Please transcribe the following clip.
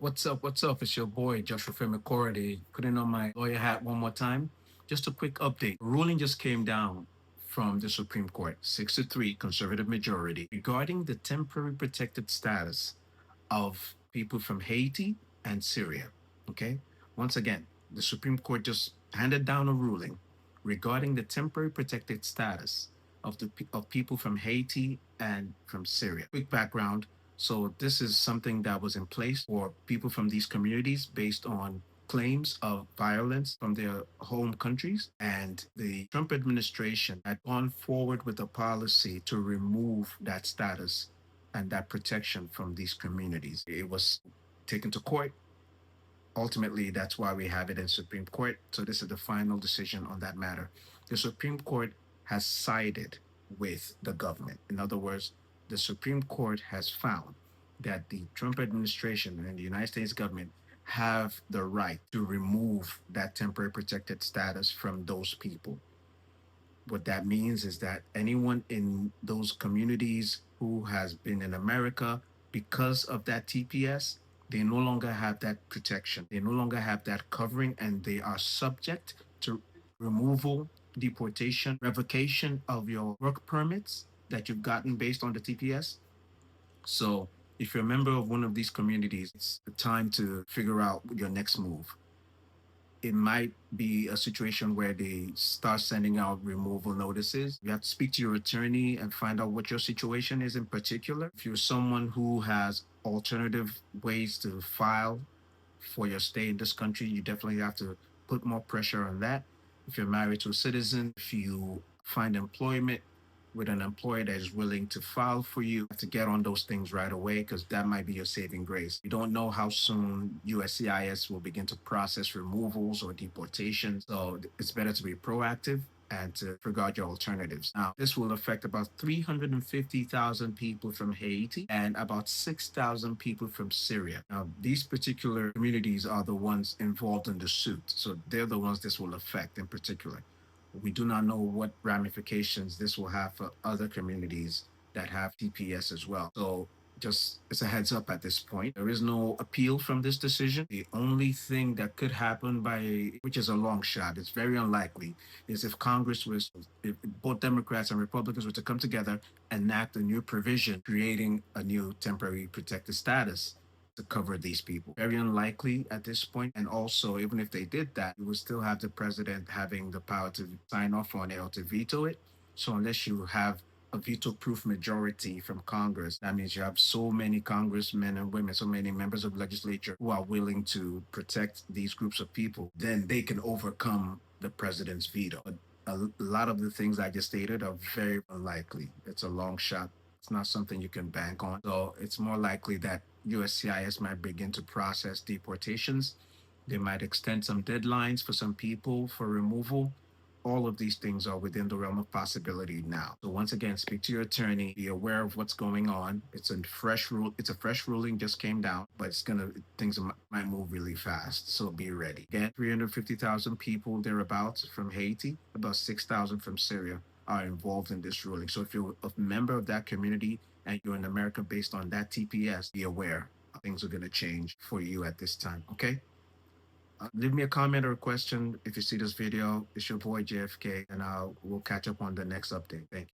What's up? What's up? It's your boy Joshua McCordy, putting on my lawyer hat one more time. Just a quick update. A ruling just came down from the Supreme Court, 6-3 conservative majority, regarding the temporary protected status of people from Haiti and Syria. Okay? Once again, the Supreme Court just handed down a ruling regarding the temporary protected status of people from Haiti and from Syria. Quick background. So this is something that was in place for people from these communities based on claims of violence from their home countries. And the Trump administration had gone forward with a policy to remove that status and that protection from these communities. It was taken to court. Ultimately, that's why we have it in Supreme Court. So this is the final decision on that matter. The Supreme Court has sided with the government. In other words, the Supreme Court has found that the Trump administration and the United States government have the right to remove that temporary protected status from those people. What that means is that anyone in those communities who has been in America because of that TPS, they no longer have that protection. They no longer have that covering, and they are subject to removal, deportation, revocation of your work permits that you've gotten based on the TPS. So if you're a member of one of these communities, it's the time to figure out your next move. It might be a situation where they start sending out removal notices. You have to speak to your attorney and find out what your situation is in particular. If you're someone who has alternative ways to file for your stay in this country, you definitely have to put more pressure on that. If you're married to a citizen, if you find employment with an employer that is willing to file for you, you have to get on those things right away because that might be your saving grace. You don't know how soon USCIS will begin to process removals or deportations. So it's better to be proactive and to figure out your alternatives. Now, this will affect about 350,000 people from Haiti and about 6,000 people from Syria. Now, these particular communities are the ones involved in the suit. So they're the ones this will affect in particular. We do not know what ramifications this will have for other communities that have TPS as well. So just it's a heads up at this point. There is no appeal from this decision. The only thing that could happen which is a long shot, it's very unlikely, is if if both Democrats and Republicans were to come together and enact a new provision creating a new temporary protected status to cover these people. Very unlikely at this point. And also, even if they did that, you would still have the president having the power to sign off on it or to veto it. So unless you have a veto-proof majority from Congress, that means you have so many congressmen and women, so many members of legislature who are willing to protect these groups of people, then they can overcome the president's veto. But a lot of the things I just stated are very unlikely. It's a long shot. It's not something you can bank on. So it's more likely that USCIS might begin to process deportations. They might extend some deadlines for some people for removal. All of these things are within the realm of possibility now. So once again, speak to your attorney, be aware of what's going on. It's a fresh rule. It's a fresh ruling just came down, but things might move really fast. So be ready. Again, 350,000 people thereabouts from Haiti, about 6,000 from Syria are involved in this ruling. So if you're a member of that community and you're in America based on that TPS, be aware things are going to change for you at this time. Okay. Leave me a comment or a question if you see this video. It's your boy JFK, and we'll catch up on the next update. Thank you.